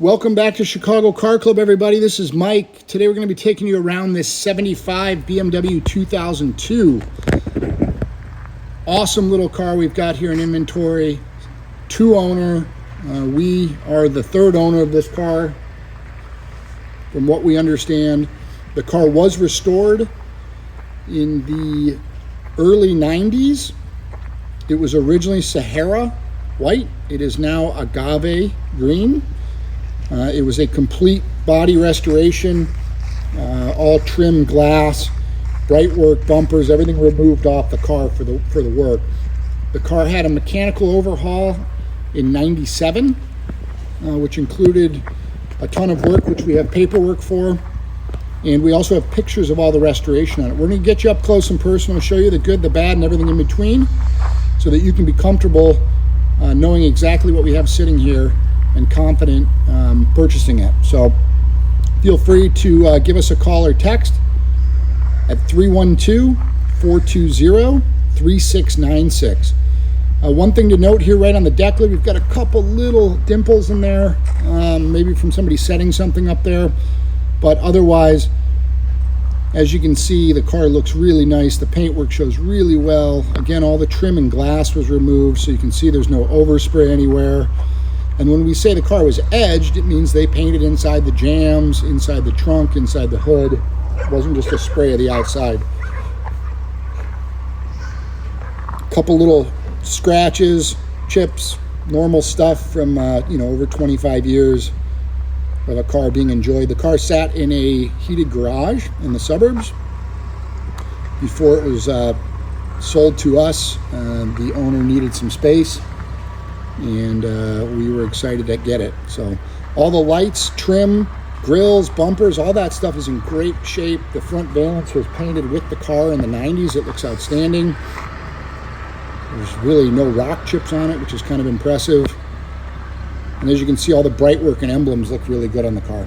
Welcome back to Chicago Car Club, everybody. This is Mike. Today we're going to be taking you around this 75 BMW 2002. Awesome little car we've got here in inventory. Two owner. We are the third owner of this car. From what we understand, the car was restored in the early 90s. It was originally Sahara white. It is now Agave green. It was a complete body restoration, all trim glass, bright work, bumpers, everything removed off the car for the work. The car had a mechanical overhaul in '97, which included a ton of work, which we have paperwork for, and we also have pictures of all the restoration on it. We're going to get you up close and personal, show you the good, the bad, and everything in between, so that you can be comfortable knowing exactly what we have sitting here and confident purchasing it. So feel free to give us a call or text at 312-420-3696. One thing to note here right on the deck lid, we've got a couple little dimples in there, maybe from somebody setting something up there, but otherwise, as you can see, the car looks really nice. The paintwork shows really well. Again, all the trim and glass was removed, so you can see there's no overspray anywhere. And when we say the car was edged, it means they painted inside the jambs, inside the trunk, inside the hood. It wasn't just a spray of the outside. A couple little scratches, chips, normal stuff from over 25 years of a car being enjoyed. The car sat in a heated garage in the suburbs before it was sold to us. The owner needed some space, and we were excited to get it. So all the lights, trim, grills, bumpers, all that stuff is in great shape. The front valance was painted with the car in the 90s. It looks outstanding. There's really no rock chips on it, which is kind of impressive. And as you can see, all the bright work and emblems look really good on the car.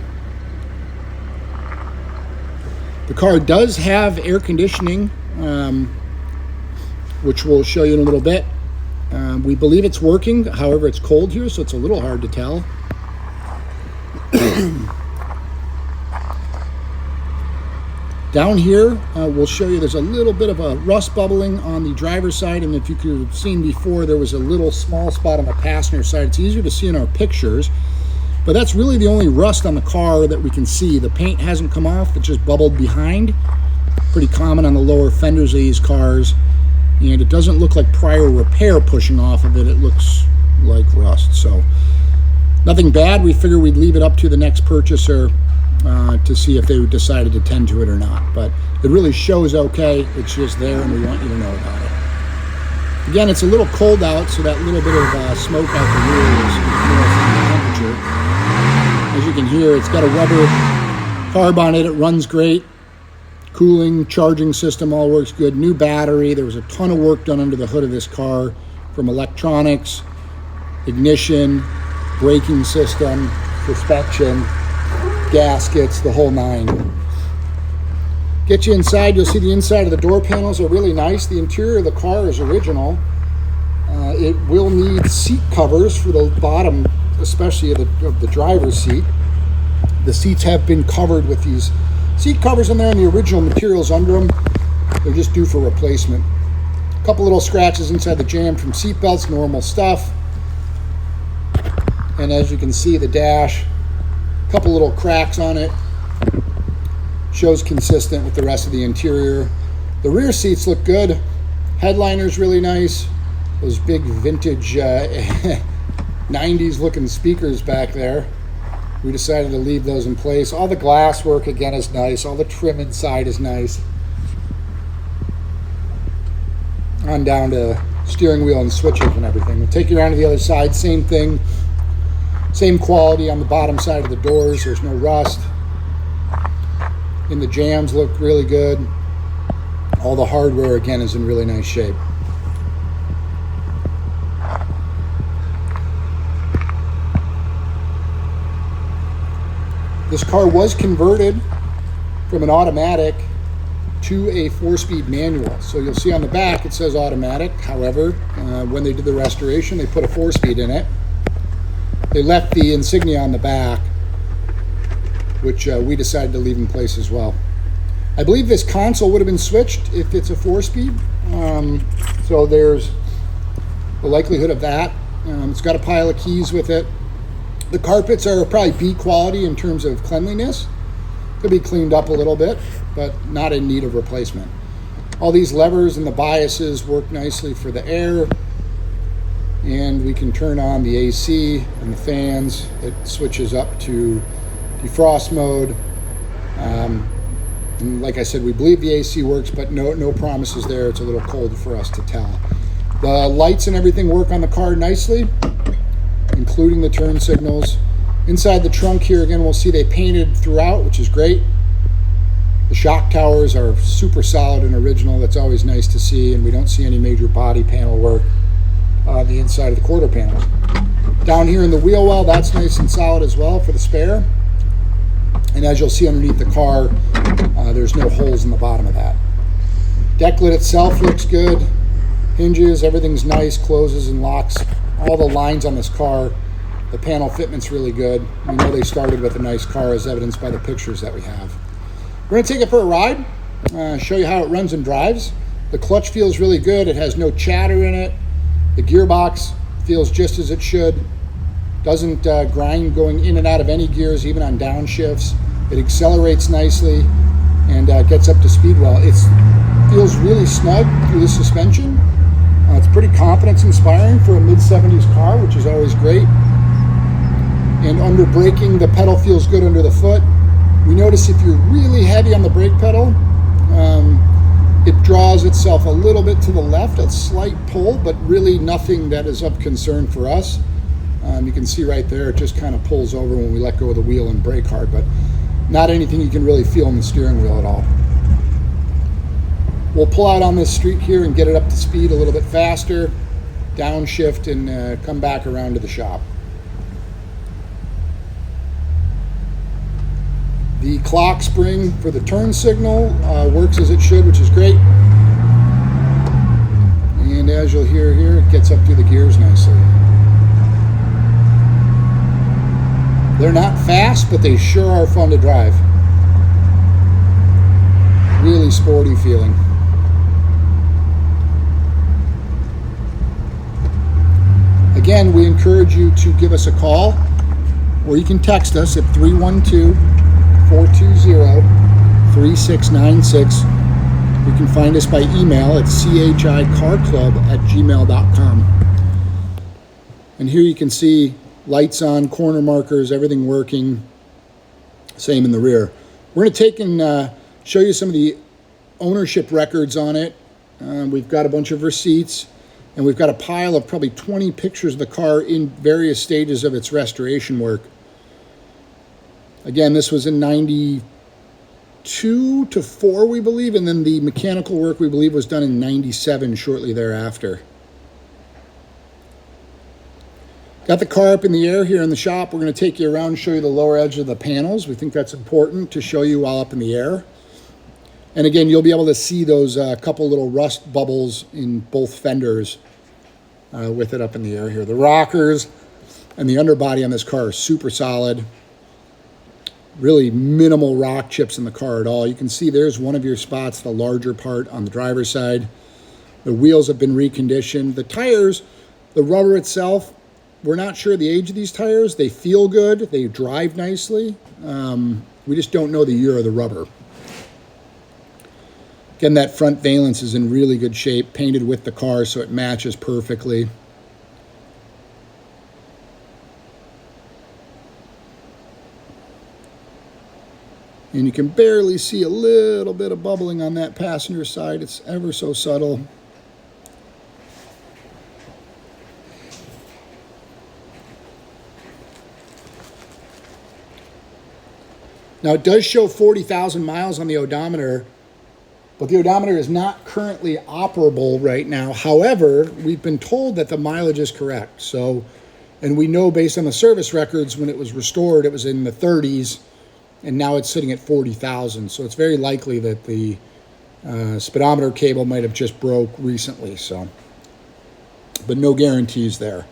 The car does have air conditioning, which we'll show you in a little bit. We believe it's working. However, it's cold here, so it's a little hard to tell. Down here, we'll show you there's a little bit of a rust bubbling on the driver's side, and if you could have seen before, there was a little small spot on the passenger side. It's easier to see in our pictures, but that's really the only rust on the car that we can see. The paint hasn't come off, it just bubbled behind. Pretty common on the lower fenders of these cars. And it doesn't look like prior repair pushing off of it. It looks like rust. So nothing bad. We figure we'd leave it up to the next purchaser to see if they decided to tend to it or not. But it really shows okay. It's just there, and we want you to know about it. Again, it's a little cold out, so that little bit of smoke out the rear is more from the temperature. As you can hear, it's got a rubber carb on it. It runs great. Cooling, charging system, all works good. New battery. There was a ton of work done under the hood of this car, from electronics, ignition, braking system, suspension, gaskets, the whole nine. Get you inside, you'll see the inside of the door panels are really nice. The interior of the car is original. It will need seat covers for the bottom, especially of the driver's seat. The seats have been covered with these seat covers in there, and the original materials under them, they're just due for replacement. A couple little scratches inside the jam from seat belts, normal stuff. And as you can see, the dash, a couple little cracks on it. Shows consistent with the rest of the interior. The rear seats look good. Headliner's really nice. Those big vintage 90s looking speakers back there. We decided to leave those in place. All the glass work, again, is nice. All the trim inside is nice. On down to steering wheel and switches and everything. We'll take you around to the other side. Same thing. Same quality on the bottom side of the doors. There's no rust. And the jambs look really good. All the hardware, again, is in really nice shape. This car was converted from an automatic to a 4-speed manual. So you'll see on the back it says automatic. However, when they did the restoration, they put a 4-speed in it. They left the insignia on the back, which we decided to leave in place as well. I believe this console would have been switched if it's a 4-speed. So there's the likelihood of that. It's got a pile of keys with it. The carpets are probably B quality in terms of cleanliness. Could be cleaned up a little bit, but not in need of replacement. All these levers and the biases work nicely for the air. And we can turn on the AC and the fans. It switches up to defrost mode. And like I said, we believe the AC works, but no promises there. It's a little cold for us to tell. The lights and everything work on the car nicely, including the turn signals. Inside the trunk here, again, we'll see they painted throughout, which is great. The shock towers are super solid and original. That's always nice to see, and we don't see any major body panel work on the inside of the quarter panels. Down here in the wheel well, that's nice and solid as well for the spare. And as you'll see underneath the car, there's no holes in the bottom of that. Deck lid itself looks good. Hinges, everything's nice, closes and locks. All the lines on this car, the panel fitment's really good. We know they started with a nice car, as evidenced by the pictures that we have. We're gonna take it for a ride, show you how it runs and drives. The clutch feels really good. It has no chatter in it. The gearbox feels just as it should. Doesn't grind going in and out of any gears, even on downshifts. It accelerates nicely and gets up to speed well. It feels really snug through the suspension. It's pretty confidence-inspiring for a mid-70s car, which is always great. And under braking, the pedal feels good under the foot. We notice if you're really heavy on the brake pedal, it draws itself a little bit to the left, a slight pull, but really nothing that is of concern for us. You can see right there, it just kind of pulls over when we let go of the wheel and brake hard, but not anything you can really feel in the steering wheel at all. We'll pull out on this street here and get it up to speed a little bit faster, downshift, and come back around to the shop. The clock spring for the turn signal works as it should, which is great. And as you'll hear here, it gets up through the gears nicely. They're not fast, but they sure are fun to drive. Really sporty feeling. Again, we encourage you to give us a call, or you can text us at 312-420-3696. You can find us by email at chicarclub@gmail.com. And here you can see lights on, corner markers, everything working. Same in the rear. We're going to take and show you some of the ownership records on it. We've got a bunch of receipts, and we've got a pile of probably 20 pictures of the car in various stages of its restoration work. Again, this was in 92 to 4, we believe, and then the mechanical work, we believe, was done in 97 shortly thereafter. Got the car up in the air here in the shop. We're going to take you around and show you the lower edge of the panels. We think that's important to show you while up in the air. And again, you'll be able to see those couple little rust bubbles in both fenders with it up in the air here. The rockers and the underbody on this car are super solid. Really minimal rock chips in the car at all. You can see there's one of your spots, the larger part on the driver's side. The wheels have been reconditioned. The tires, the rubber itself, we're not sure the age of these tires. They feel good. They drive nicely. We just don't know the year of the rubber. Again, that front valance is in really good shape, painted with the car so it matches perfectly. And you can barely see a little bit of bubbling on that passenger side. It's ever so subtle. Now, it does show 40,000 miles on the odometer, but the odometer is not currently operable right now. However, we've been told that the mileage is correct. So, and we know based on the service records, when it was restored, it was in the 30s, and now it's sitting at 40,000. So it's very likely that the speedometer cable might have just broke recently. So, but no guarantees there.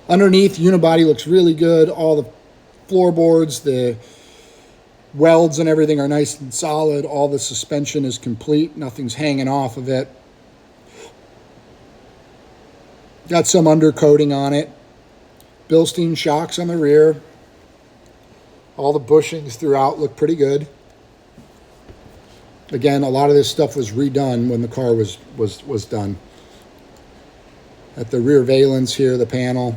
Underneath, unibody looks really good. All the floorboards, the welds and everything are nice and solid. All the suspension is complete. Nothing's hanging off of it. Got some undercoating on it. Bilstein shocks on the rear. All the bushings throughout look pretty good. Again, a lot of this stuff was redone when the car was done. At the rear valence here, the panel.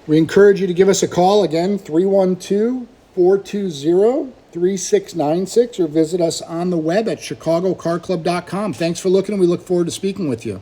We encourage you to give us a call, again, 312-420-3696, or visit us on the web at chicagocarclub.com. Thanks for looking, and we look forward to speaking with you.